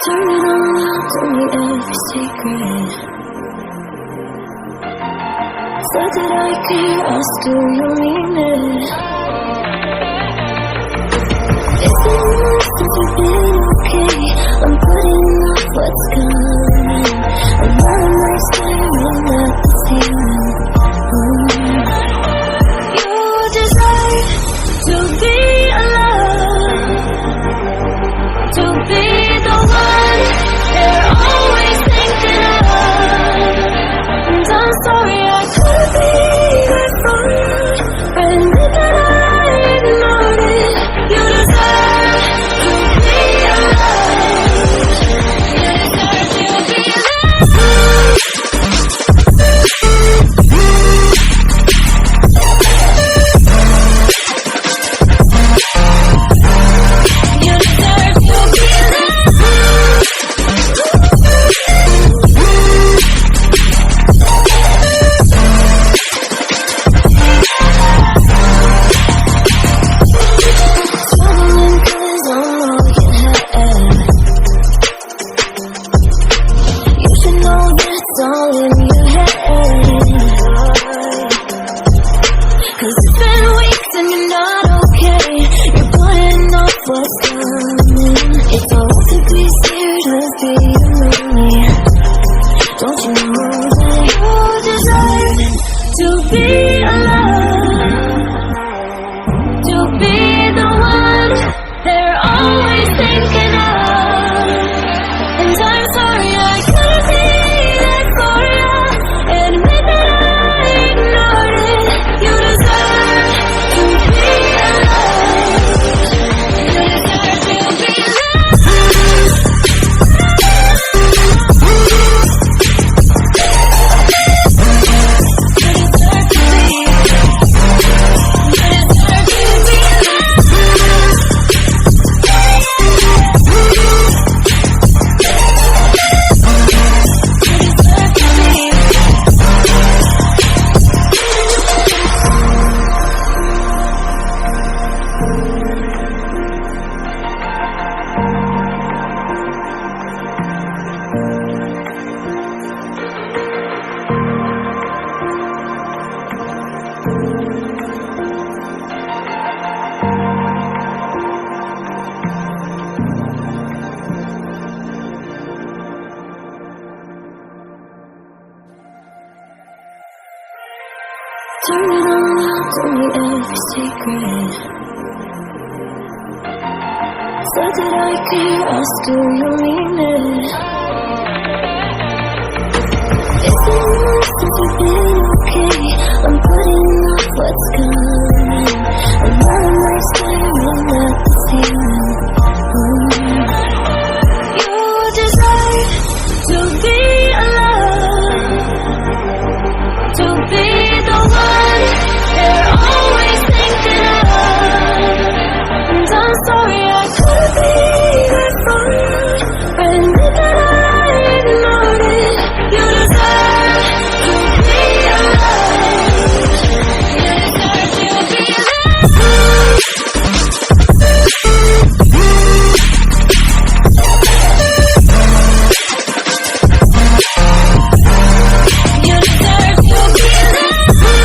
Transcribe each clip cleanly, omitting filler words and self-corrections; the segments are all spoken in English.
Turn it on now, tell me every secret. Said that I care, I still don't mean it. It's been months since we've been okay. I'm putting off what's coming. Another night staring at the ceiling. You deserve to be alone, to be the one they're always thinking of. And I'm sorry I couldn't be there for you. I admit that I ignored it. You deserve to be alone. You deserve to be alone. You deserve to be alone. Struggling 'cause I'm all you had. You should know that's all in your head. 'Cause it's been weeks and you're not okay. You're putting off what's coming. It's all to be scared of being lonely. Don't you know that you deserve to be alone, to be the one they're always thinking of. And I'm sorry I couldn't be there for you. Admit that I ignored it. You deserve to be alone. You deserve to be alone. You deserve to be. You deserve to be alone. You deserve to be. Turn it on now, tell me every secret. Said that I care, I still don't mean it. It's been months since we've been okay. I'm putting off what's coming. Another night staring at the ceiling. You deserve to be alone, to be the one they're always thinking of. And I'm sorry I couldn't be there for you. I admit that I ignored it. You deserve to be alone. You deserve to be alone. You deserve to be alone.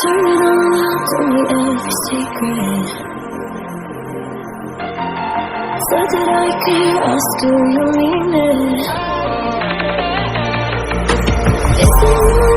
Turn it all out, tell me every secret. Said that I care, I still don't mean it. It's been